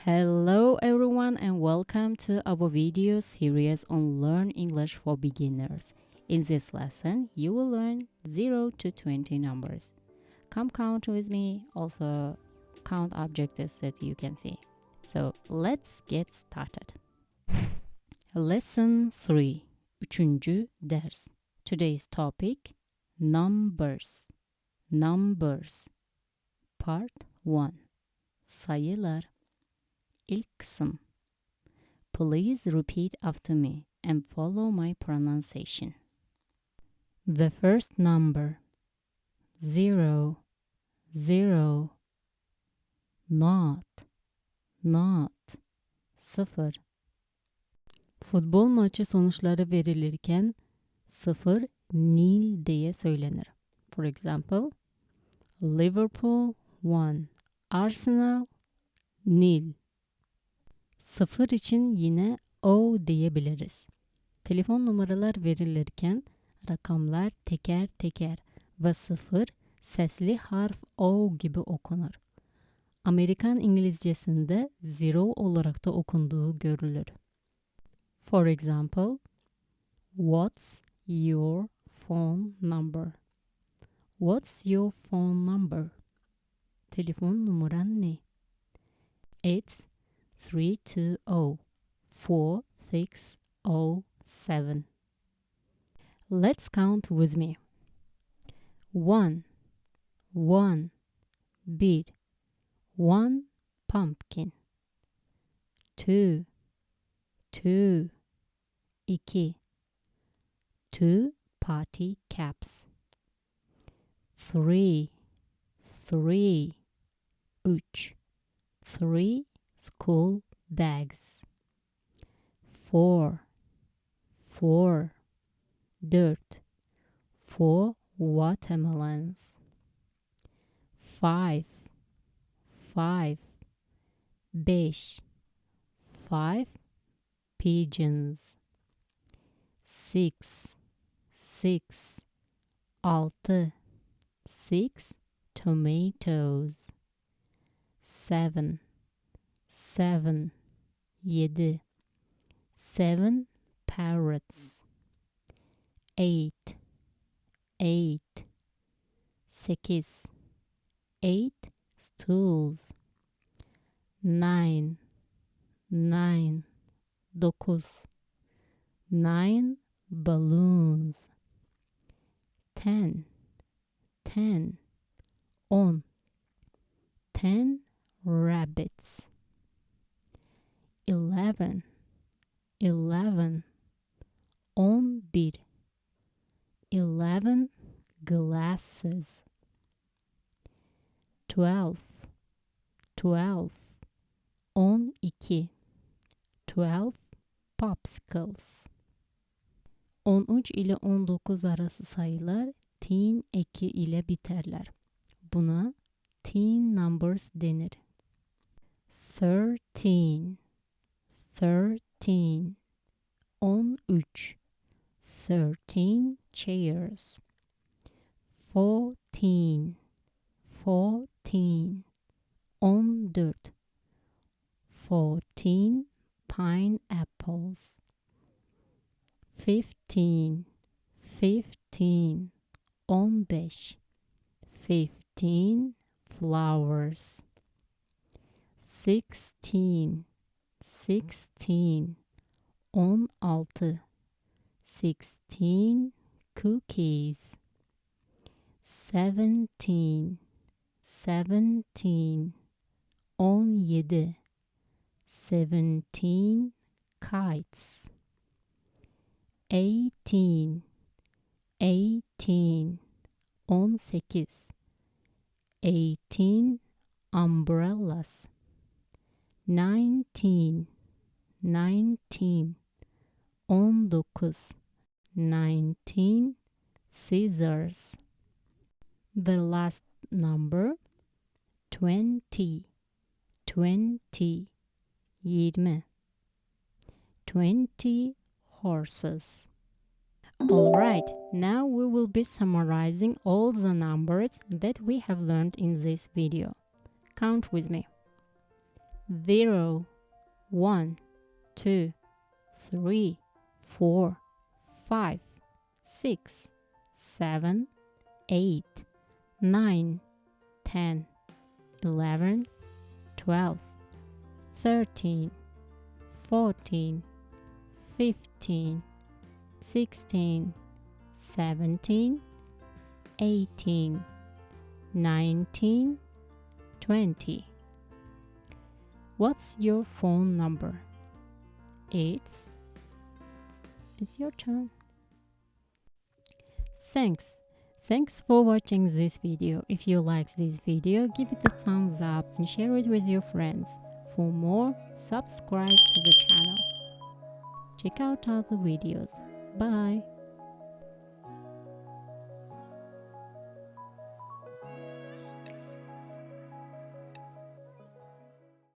Hello everyone and welcome to our video series on Learn English for Beginners. In this lesson, you will learn 0 to 20 numbers. Come count with me, also count objects that you can see. So let's get started. Lesson 3. Üçüncü ders. Today's topic, numbers. Numbers. Part 1. Sayılar. İlk kısım. Please repeat after me and follow my pronunciation. The first number. 0, 0. Not, 0. Futbol maçı sonuçları verilirken 0 nil diye söylenir. For example, Liverpool 1, Arsenal nil. 0 için yine O diyebiliriz. Telefon numaralar verilirken rakamlar teker teker ve 0 sesli harf O gibi okunur. Amerikan İngilizcesinde zero olarak da okunduğu görülür. For example, what's your phone number? What's your phone number? Telefon numaran ne? It's 320-4607. Let's count with me. 1, 1 pumpkin. 2, 2 party caps. 3 3 school bags. 4 4 watermelons. 5 5 pigeons. 6 6 tomatoes. 7 7 parrots. 8 8 stools. 9 9 balloons. 10 rabbits. 11 11 glasses. 12 12 popsicles. 13 ile 19 arası sayılar teen eki ile biterler. Buna teen numbers denir. 13 13 chairs. 14 14 pineapples. 15 15 flowers. 16 16 cookies. 17 17 kites. 18 18 umbrellas. 19 scissors. The last number 20 20 horses. Alright, now we will be summarizing all the numbers that we have learned in this video. Count with me. 0, 1, 2, 3, 4, 5, 6, 7, 8, 9, 10, 11, 12, 13, 14, 15, 16, 17, 18, 19, 20. What's your phone number? It's your turn. Thanks for watching this video. If you like this video, give it a thumbs up and share it with your friends. For more, subscribe to the channel. Check out other videos. Bye.